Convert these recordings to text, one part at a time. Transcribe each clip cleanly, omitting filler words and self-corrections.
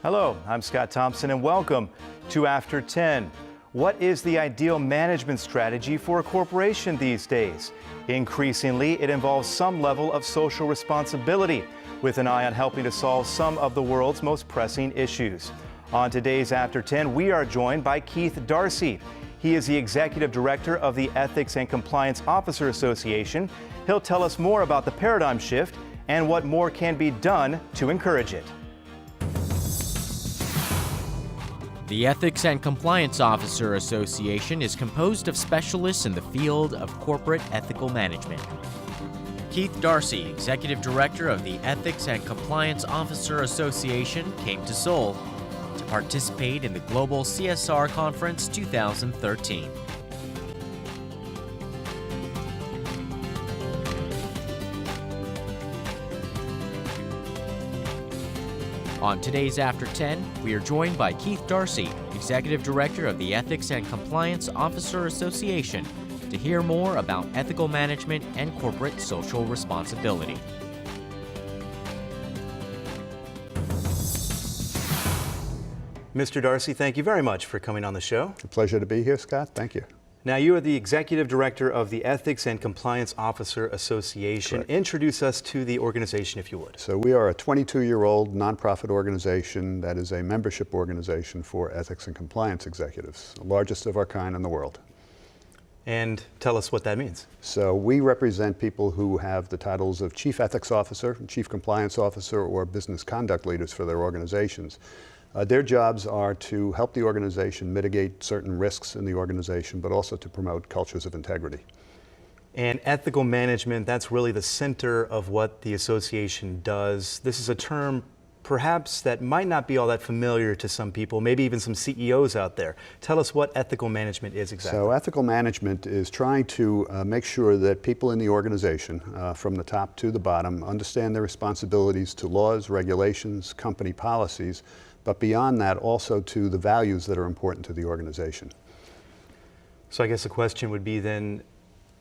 Hello, I'm Scott Thompson and welcome to After 10. What is the ideal management strategy for a corporation these days? Increasingly, it involves some level of social responsibility, with an eye on helping to solve some of the world's most pressing issues. On today's After 10, we are joined by Keith Darcy. He is the Executive Director of the Ethics and Compliance Officer Association. He'll tell us more about the paradigm shift and what more can be done to encourage it. The Ethics and Compliance Officer Association is composed of specialists in the field of corporate ethical management. Keith Darcy, Executive Director of the Ethics and Compliance Officer Association, came to Seoul to participate in the Global CSR Conference 2013. On today's After 10, we are joined by Keith Darcy, Executive Director of the Ethics and Compliance Officer Association, to hear more about ethical management and corporate social responsibility. Mr. Darcy, thank you very much for coming on the show. A pleasure to be here, Scott. Thank you. Now, you are the Executive Director of the Ethics and Compliance Officer Association. Correct. Introduce us to the organization, if you would. So we are a 22-year-old nonprofit organization that is a membership organization for ethics and compliance executives, the largest of our kind in the world. And tell us what that means. So we represent people who have the titles of Chief Ethics Officer, Chief Compliance Officer, or Business Conduct Leaders for their organizations. Their jobs are to help the organization mitigate certain risks in the organization, but also to promote cultures of integrity. And ethical management, that's really the center of what the association does. This is a term perhaps that might not be all that familiar to some people, maybe even some CEOs out there. Tell us what ethical management is exactly. So ethical management is trying to make sure that people in the organization, from the top to the bottom, understand their responsibilities to laws, regulations, company policies, but beyond that, also to the values that are important to the organization. So I guess the question would be then,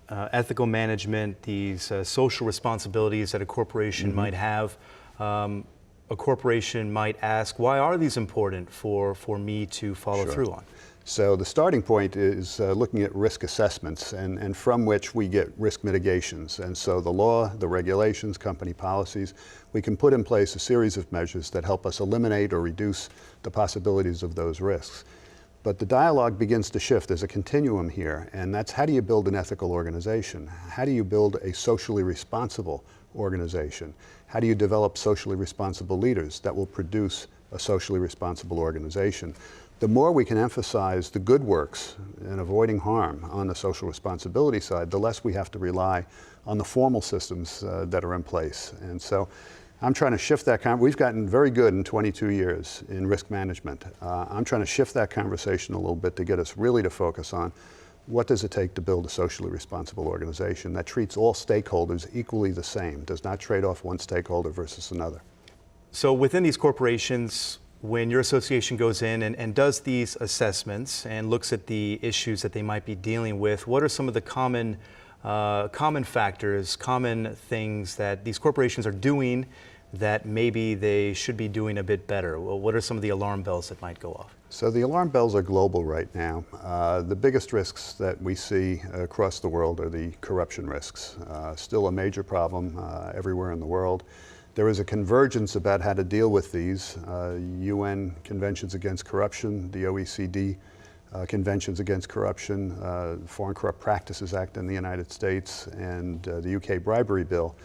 ethical management, these social responsibilities that a corporation might have, a corporation might ask, why are these important for me to follow through on? So the starting point is looking at risk assessments, and from which we get risk mitigations. And so the law, the regulations, company policies, we can put in place a series of measures that help us eliminate or reduce the possibilities of those risks. But the dialogue begins to shift. There's a continuum here, and that's how do you build an ethical organization? How do you build a socially responsible organization? How do you develop socially responsible leaders that will produce a socially responsible organization? The more we can emphasize the good works and avoiding harm on the social responsibility side, the less we have to rely on the formal systems that are in place. And so I'm trying to shift that. We've gotten very good in 22 years in risk management. I'm trying to shift that conversation a little bit to get us really to focus on what does it take to build a socially responsible organization that treats all stakeholders equally the same, does not trade off one stakeholder versus another. So within these corporations, when your association goes in and does these assessments and looks at the issues that they might be dealing with, what are some of the common factors, common things that these corporations are doing that maybe they should be doing a bit better? Well, what are some of the alarm bells that might go off? So the alarm bells are global right now. The biggest risks that we see across the world are the corruption risks. Still a major problem everywhere in the world. There is a convergence about how to deal with these. UN Conventions Against Corruption, the OECD Conventions Against Corruption, Foreign Corrupt Practices Act in the United States, and the UK Bribery Bill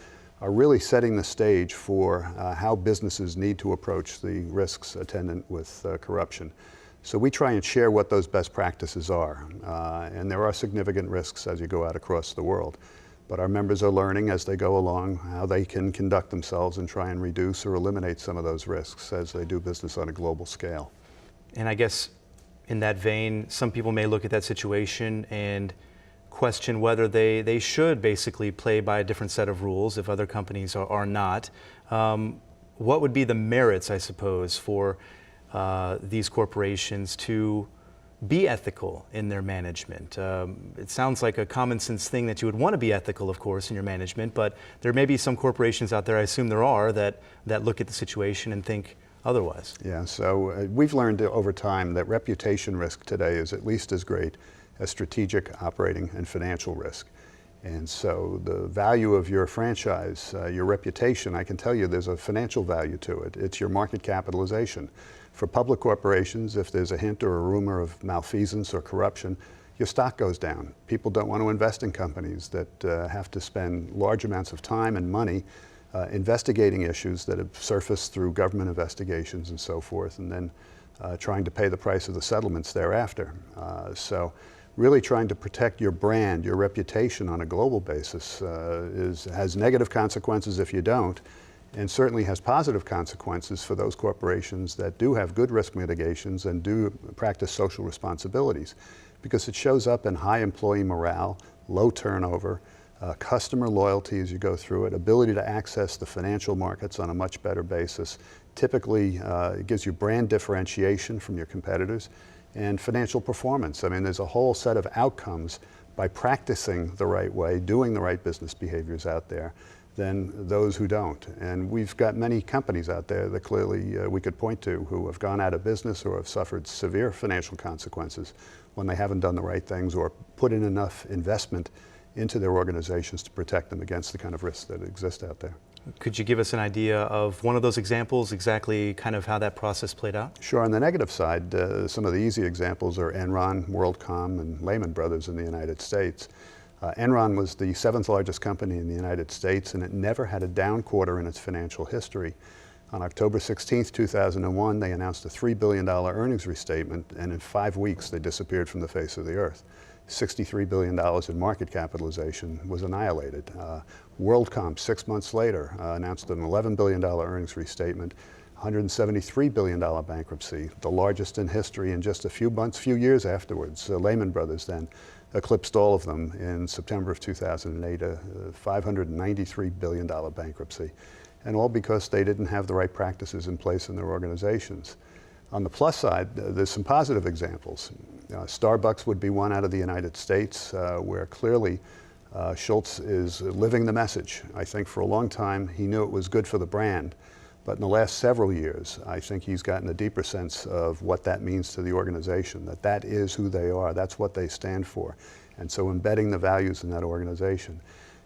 are really setting the stage for how businesses need to approach the risks attendant with corruption. So we try and share what those best practices are. And there are significant risks as you go out across the world. But our members are learning as they go along how they can conduct themselves and try and reduce or eliminate some of those risks as they do business on a global scale. And I guess in that vein, some people may look at that situation and question whether they should basically play by a different set of rules if other companies are not. What would be the merits, I suppose, for these corporations to be ethical in their management? It sounds like a common sense thing that you would want to be ethical, of course, in your management, but there may be some corporations out there, I assume there are, that look at the situation and think, otherwise. Yeah, so we've learned over time that reputation risk today is at least as great as strategic, operating, and financial risk. And so the value of your franchise, your reputation, I can tell you there's a financial value to it. It's your market capitalization. For public corporations, if there's a hint or a rumor of malfeasance or corruption, your stock goes down. People don't want to invest in companies that have to spend large amounts of time and money investigating issues that have surfaced through government investigations and so forth, and then trying to pay the price of the settlements thereafter. So really trying to protect your brand, your reputation on a global basis has negative consequences if you don't, and certainly has positive consequences for those corporations that do have good risk mitigations and do practice social responsibilities, because it shows up in high employee morale, low turnover, customer loyalty as you go through it, ability to access the financial markets on a much better basis. Typically, it gives you brand differentiation from your competitors, and financial performance. I mean, there's a whole set of outcomes by practicing the right way, doing the right business behaviors out there, than those who don't. And we've got many companies out there that clearly we could point to who have gone out of business or have suffered severe financial consequences when they haven't done the right things or put in enough investment into their organizations to protect them against the kind of risks that exist out there. Could you give us an idea of one of those examples, exactly kind of how that process played out? Sure. On the negative side, some of the easy examples are Enron, WorldCom, and Lehman Brothers in the United States. Enron was the 7th largest company in the United States, and it never had a down quarter in its financial history. On October 16th, 2001, they announced a $3 billion earnings restatement, and in 5 weeks they disappeared from the face of the earth. $63 billion in market capitalization was annihilated. WorldCom, 6 months later, announced an $11 billion earnings restatement, $173 billion bankruptcy, the largest in history in just a few years afterwards. Lehman Brothers then eclipsed all of them in September of 2008, a $593 billion bankruptcy, and all because they didn't have the right practices in place in their organizations. On the plus side, there's some positive examples. Starbucks would be one out of the United States where clearly Schultz is living the message. I think for a long time he knew it was good for the brand, but in the last several years I think he's gotten a deeper sense of what that means to the organization, that that is who they are, that's what they stand for, and so embedding the values in that organization.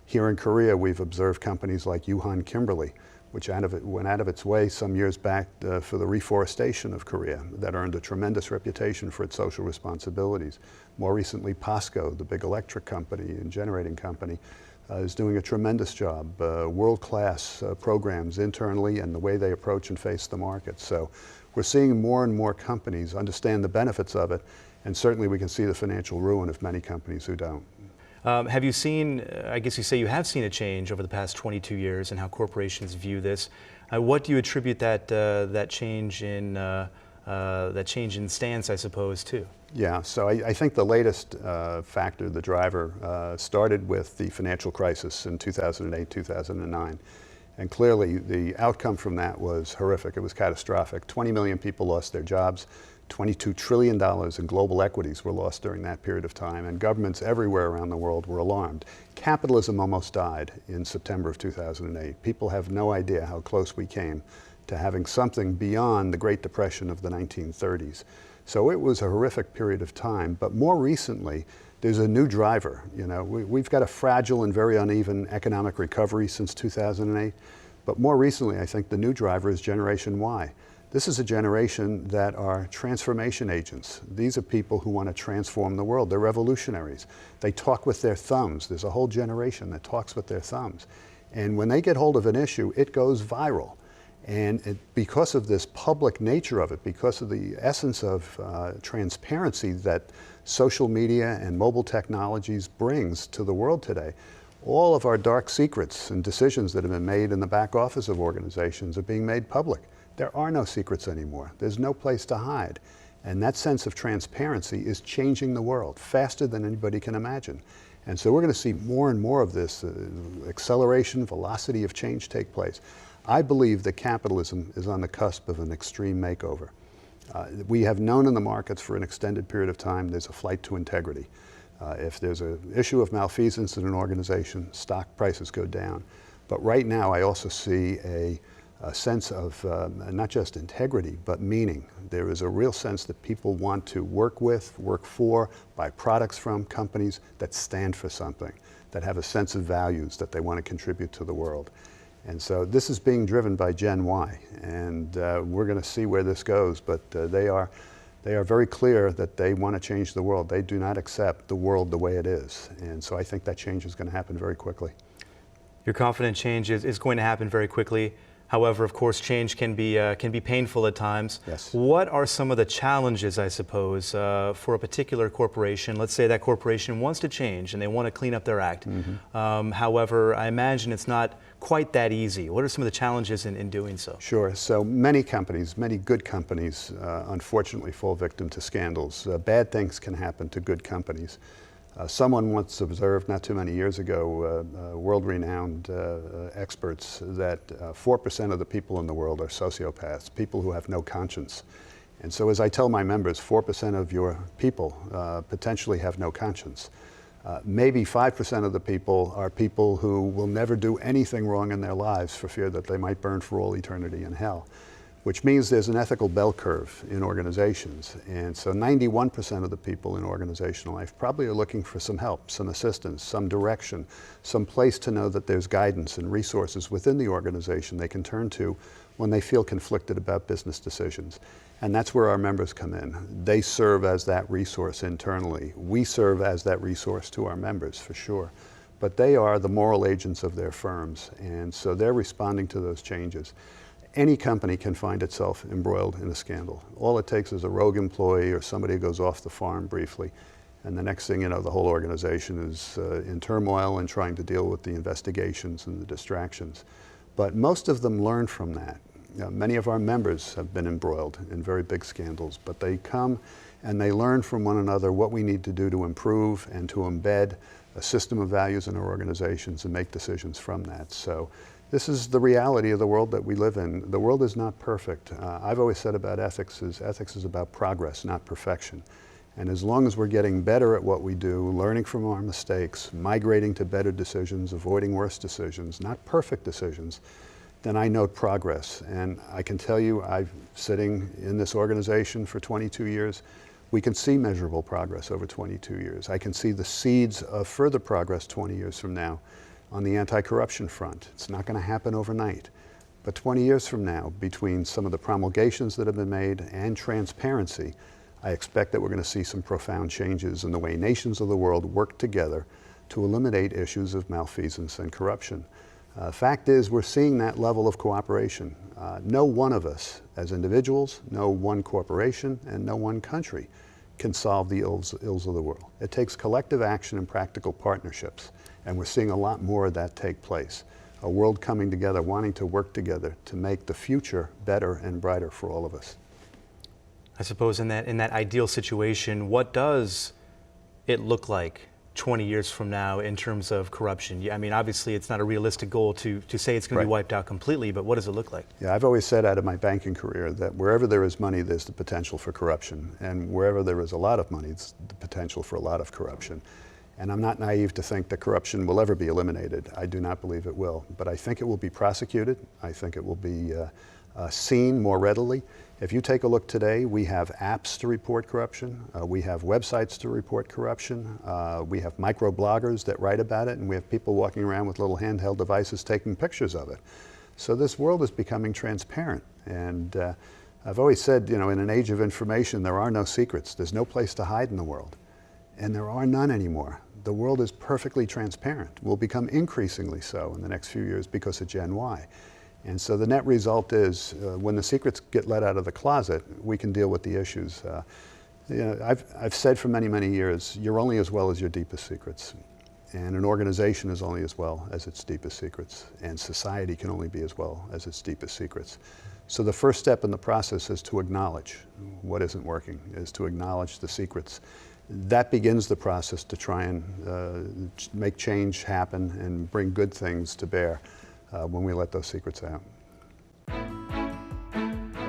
Here in Korea we've observed companies like Yuhan Kimberly, which went out of its way some years back for the reforestation of Korea, that earned a tremendous reputation for its social responsibilities. More recently, POSCO, the big electric company and generating company, is doing a tremendous job, world-class programs internally and the way they approach and face the market. So we're seeing more and more companies understand the benefits of it, and certainly we can see the financial ruin of many companies who don't. Have you seen, I guess you say you have seen a change over the past 22 years in how corporations view this. What do you attribute that change in stance, I suppose, to? Yeah, so I think the latest factor, the driver, started with the financial crisis in 2008, 2009. And clearly the outcome from that was horrific. It was catastrophic. 20 million people lost their jobs. $22 trillion in global equities were lost during that period of time, and governments everywhere around the world were alarmed. Capitalism almost died in September of 2008. People have no idea how close we came to having something beyond the Great Depression of the 1930s. So it was a horrific period of time, but more recently, there's a new driver. You know, we've got a fragile and very uneven economic recovery since 2008, but more recently, I think the new driver is Generation Y. This is a generation that are transformation agents. These are people who want to transform the world. They're revolutionaries. They talk with their thumbs. There's a whole generation that talks with their thumbs. And when they get hold of an issue, it goes viral. And because of this public nature of it, because of the essence of transparency that social media and mobile technologies brings to the world today, all of our dark secrets and decisions that have been made in the back office of organizations are being made public. There are no secrets anymore. There's no place to hide. And that sense of transparency is changing the world faster than anybody can imagine. And so we're going to see more and more of this acceleration, velocity of change take place. I believe that capitalism is on the cusp of an extreme makeover. We have known in the markets for an extended period of time there's a flight to integrity. If there's an issue of malfeasance in an organization, stock prices go down. But right now I also see a a sense of not just integrity, but meaning. There is a real sense that people want to work with, work for, buy products from companies that stand for something, that have a sense of values that they want to contribute to the world. And so this is being driven by Gen Y, and we're going to see where this goes, but they are very clear that they want to change the world. They do not accept the world the way it is, and so I think that change is going to happen very quickly. You're confident change is going to happen very quickly. However, of course, change can be painful at times. Yes. What are some of the challenges, I suppose, for a particular corporation? Let's say that corporation wants to change and they want to clean up their act. However, I imagine it's not quite that easy. What are some of the challenges in doing so? Sure. So many companies, many good companies, unfortunately fall victim to scandals. Bad things can happen to good companies. Someone once observed not too many years ago, world-renowned experts, that 4% of the people in the world are sociopaths, people who have no conscience. And so as I tell my members, 4% of your people potentially have no conscience. Maybe 5% of the people are people who will never do anything wrong in their lives for fear that they might burn for all eternity in hell, which means there's an ethical bell curve in organizations. And so 91% of the people in organizational life probably are looking for some help, some assistance, some direction, some place to know that there's guidance and resources within the organization they can turn to when they feel conflicted about business decisions. And that's where our members come in. They serve as that resource internally. We serve as that resource to our members, for sure. But they are the moral agents of their firms, and so they're responding to those changes. Any company can find itself embroiled in a scandal. All it takes is a rogue employee or somebody who goes off the farm briefly, and the next thing you know, the whole organization is in turmoil and trying to deal with the investigations and the distractions. But most of them learn from that. Many of our members have been embroiled in very big scandals, but they come and they learn from one another what we need to do to improve and to embed a system of values in our organizations and make decisions from that. So this is the reality of the world that we live in. The world is not perfect. I've always said about ethics is about progress, not perfection. And as long as we're getting better at what we do, learning from our mistakes, migrating to better decisions, avoiding worse decisions, not perfect decisions, then I note progress. And I can tell you, I've sitting in this organization for 22 years, we can see measurable progress over 22 years. I can see the seeds of further progress 20 years from now on the anti-corruption front. It's not going to happen overnight. But 20 years from now, between some of the promulgations that have been made and transparency, I expect that we're going to see some profound changes in the way nations of the world work together to eliminate issues of malfeasance and corruption. Fact is, we're seeing that level of cooperation. No one of us as individuals, no one corporation, and no one country can solve the ills of the world. It takes collective action and practical partnerships, and we're seeing a lot more of that take place. A world coming together, wanting to work together to make the future better and brighter for all of us. I suppose in that ideal situation, what does it look like 20 years from now in terms of corruption? I mean, obviously it's not a realistic goal to say it's going to be wiped out completely, but what does it look like? Yeah, I've always said out of my banking career that wherever there is money, there's the potential for corruption. And wherever there is a lot of money, it's the potential for a lot of corruption. And I'm not naive to think that corruption will ever be eliminated. I do not believe it will. But I think it will be prosecuted. I think it will be seen more readily. If you take a look today, we have apps to report corruption. We have websites to report corruption. We have microbloggers that write about it, and we have people walking around with little handheld devices taking pictures of it. So this world is becoming transparent. And I've always said, in an age of information, there are no secrets. There's no place to hide in the world. And there are none anymore. The world is perfectly transparent. Will become increasingly so in the next few years because of Gen Y. And so the net result is when the secrets get let out of the closet, we can deal with the issues. I've said for many, many years, you're only as well as your deepest secrets. And an organization is only as well as its deepest secrets. And society can only be as well as its deepest secrets. So the first step in the process is to acknowledge what isn't working, is to acknowledge the secrets. That begins the process to try and make change happen and bring good things to bear when we let those secrets out.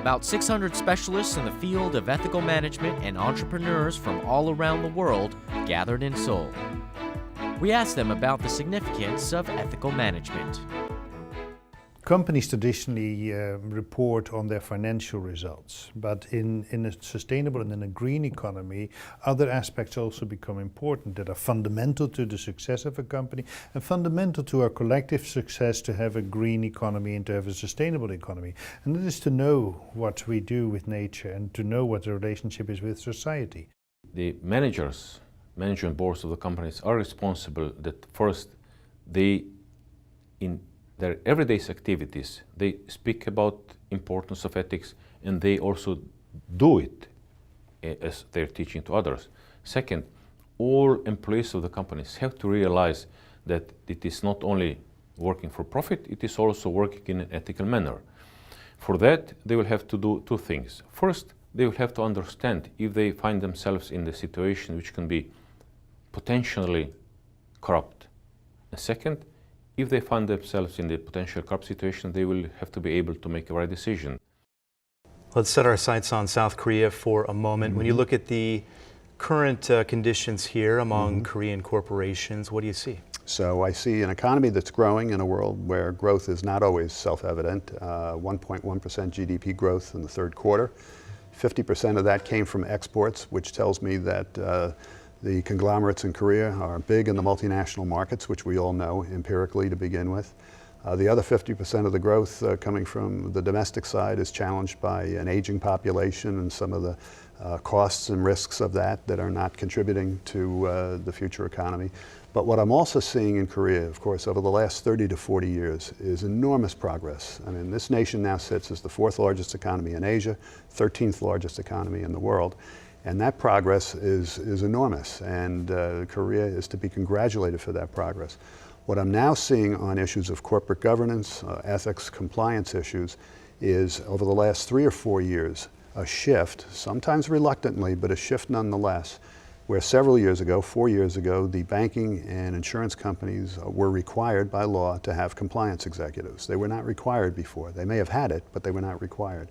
About 600 specialists in the field of ethical management and entrepreneurs from all around the world gathered in Seoul. We asked them about the significance of ethical management. companies traditionally report on their financial results, but in a sustainable and in a green economy, other aspects also become important that are fundamental to the success of a company and fundamental to our collective success to have a green economy and to have a sustainable economy. And that is to know what we do with nature and to know what the relationship is with society. The management boards of the companies are responsible that first they, in their everyday activities, they speak about importance of ethics and they also do it as they're teaching to others. Second, all employees of the companies have to realize that it is not only working for profit, it is also working in an ethical manner. For that, they will have to do two things. First, they will have to understand if they find themselves in the situation which can be potentially corrupt. And second, if they find themselves in the potential corrupt situation, they will have to be able to make a right decision. Let's set our sights on South Korea for a moment. When you look at the current conditions here among Korean corporations, what do you see? So I see an economy that's growing in a world where growth is not always self-evident. 1.1% GDP growth in the third quarter. 50% of that came from exports, which tells me that the conglomerates in Korea are big in the multinational markets, which we all know empirically to begin with. The other 50% of the growth coming from the domestic side is challenged by an aging population and some of the costs and risks of that are not contributing to the future economy. But what I'm also seeing in Korea, of course, over the last 30 to 40 years is enormous progress. I mean, this nation now sits as the 4th largest economy in Asia, 13th largest economy in the world. And that progress is enormous, and Korea is to be congratulated for that progress. What I'm now seeing on issues of corporate governance, ethics, compliance issues, is over the last 3 or 4 years, a shift, sometimes reluctantly, but a shift nonetheless, where several years ago, 4 years ago, the banking and insurance companies were required by law to have compliance executives. They were not required before. They may have had it, but they were not required.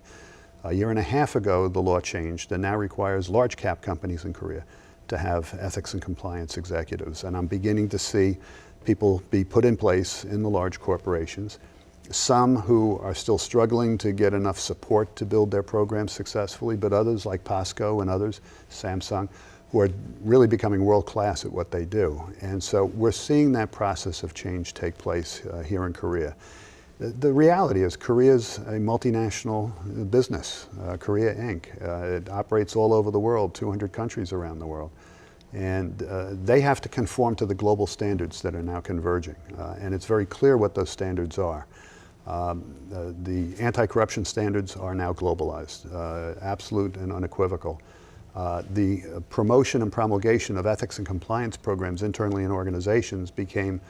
A year and a half ago, the law changed and now requires large cap companies in Korea to have ethics and compliance executives. And I'm beginning to see people be put in place in the large corporations. Some who are still struggling to get enough support to build their programs successfully, but others like POSCO and others, Samsung, who are really becoming world class at what they do. And so we're seeing that process of change take place here in Korea. The reality is Korea's a multinational business, Korea Inc. It operates all over the world, 200 countries around the world. And they have to conform to the global standards that are now converging. And it's very clear what those standards are. The anti-corruption standards are now globalized, absolute and unequivocal. The promotion and promulgation of ethics and compliance programs internally in organizations became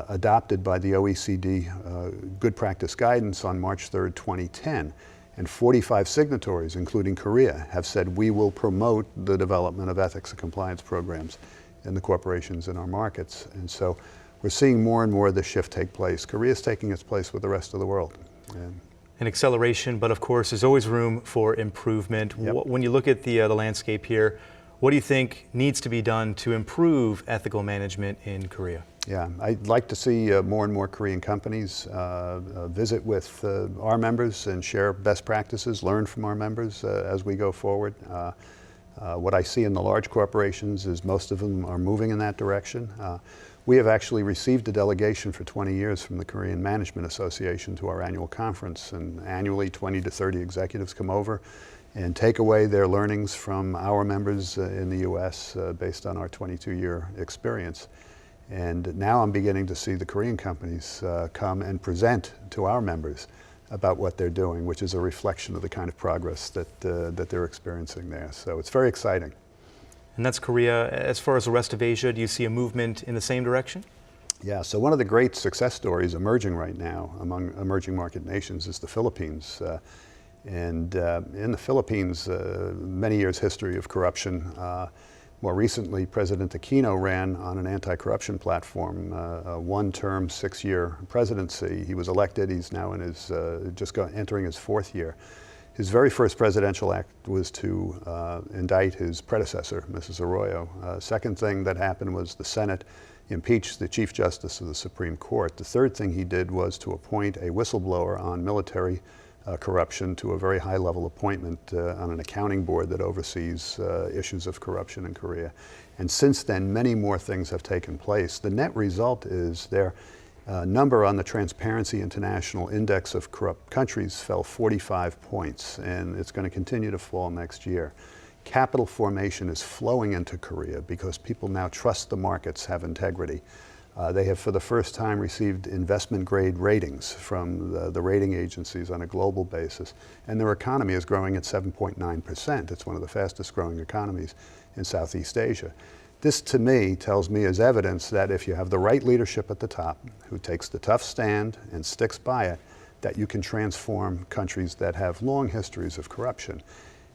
adopted by the OECD Good Practice Guidance on March 3rd, 2010. And 45 signatories, including Korea, have said we will promote the development of ethics and compliance programs in the corporations in our markets. And so we're seeing more and more of this shift take place. Korea is taking its place with the rest of the world. An acceleration, but of course there's always room for improvement. Yep. When you look at the landscape here, what do you think needs to be done to improve ethical management in Korea? Yeah, I'd like to see more and more Korean companies visit with our members and share best practices, learn from our members as we go forward. What I see in the large corporations is most of them are moving in that direction. We have actually received a delegation for 20 years from the Korean Management Association to our annual conference, and annually 20 to 30 executives come over and take away their learnings from our members in the US based on our 22-year experience. And now I'm beginning to see the Korean companies come and present to our members about what they're doing, which is a reflection of the kind of progress that they're experiencing there. So it's very exciting. And that's Korea. As far as the rest of Asia, do you see a movement in the same direction? Yeah, so one of the great success stories emerging right now among emerging market nations is the Philippines. And in the Philippines, many years history of corruption. More recently, President Aquino ran on an anti-corruption platform, a one-term, 6-year presidency. He was elected. He's now in his entering his 4th year. His very first presidential act was to indict his predecessor, Mrs. Arroyo. Second thing that happened was the Senate impeach the Chief Justice of the Supreme Court. The third thing he did was to appoint a whistleblower on military corruption to a very high-level appointment on an accounting board that oversees issues of corruption in Korea. And since then, many more things have taken place. The net result is their number on the Transparency International Index of Corrupt Countries fell 45 points, and it's going to continue to fall next year. Capital formation is flowing into Korea because people now trust the markets have integrity. They have, for the first time, received investment-grade ratings from the rating agencies on a global basis, and their economy is growing at 7.9%. It's one of the fastest-growing economies in Southeast Asia. This, to me, tells me as evidence that if you have the right leadership at the top, who takes the tough stand and sticks by it, that you can transform countries that have long histories of corruption.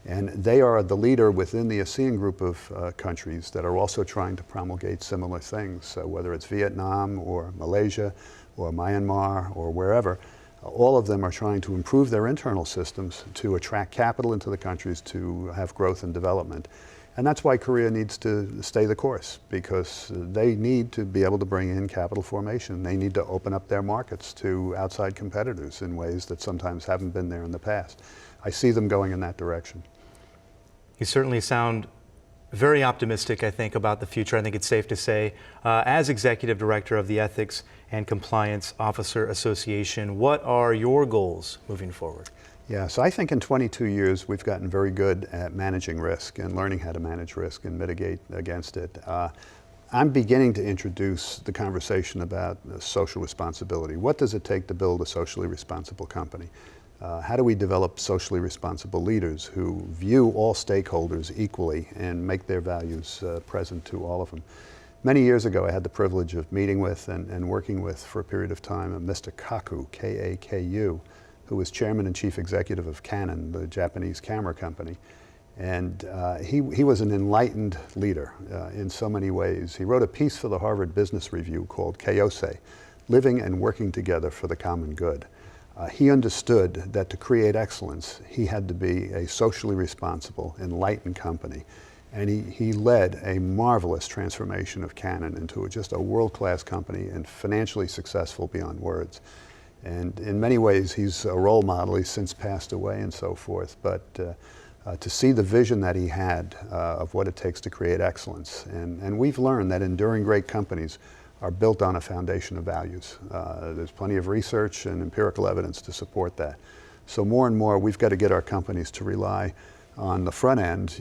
And they are the leader within the ASEAN group of countries that are also trying to promulgate similar things. So whether it's Vietnam or Malaysia or Myanmar or wherever, all of them are trying to improve their internal systems to attract capital into the countries to have growth and development. And that's why Korea needs to stay the course, because they need to be able to bring in capital formation. They need to open up their markets to outside competitors in ways that sometimes haven't been there in the past. I see them going in that direction. You certainly sound very optimistic, I think, about the future. I think it's safe to say, as Executive Director of the Ethics and Compliance Officer Association, what are your goals moving forward? Yeah, so I think in 22 years we've gotten very good at managing risk and learning how to manage risk and mitigate against it. I'm beginning to introduce the conversation about social responsibility. What does it take to build a socially responsible company? How do we develop socially responsible leaders who view all stakeholders equally and make their values present to all of them? Many years ago, I had the privilege of meeting with and working with, for a period of time, Mr. Kaku, K-A-K-U, who was chairman and chief executive of Canon, the Japanese camera company. And he was an enlightened leader in so many ways. He wrote a piece for the Harvard Business Review called Keiosei, Living and Working Together for the Common Good. He understood that to create excellence, he had to be a socially responsible, enlightened company. And he led a marvelous transformation of Canon into just a world-class company and financially successful beyond words. And in many ways, he's a role model. He's since passed away and so forth. But to see the vision that he had of what it takes to create excellence. And we've learned that enduring great companies are built on a foundation of values. There's plenty of research and empirical evidence to support that. So more and more, we've got to get our companies to rely on the front end,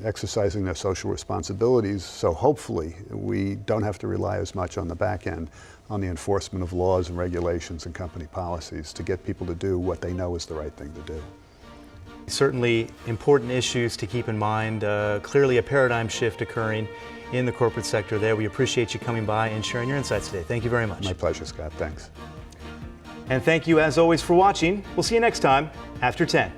exercising their social responsibilities. So hopefully, we don't have to rely as much on the back end on the enforcement of laws and regulations and company policies to get people to do what they know is the right thing to do. Certainly important issues to keep in mind. Clearly a paradigm shift occurring in the corporate sector there. We appreciate you coming by and sharing your insights today. Thank you very much. My pleasure, Scott. Thanks. And thank you, as always, for watching. We'll see you next time, After 10.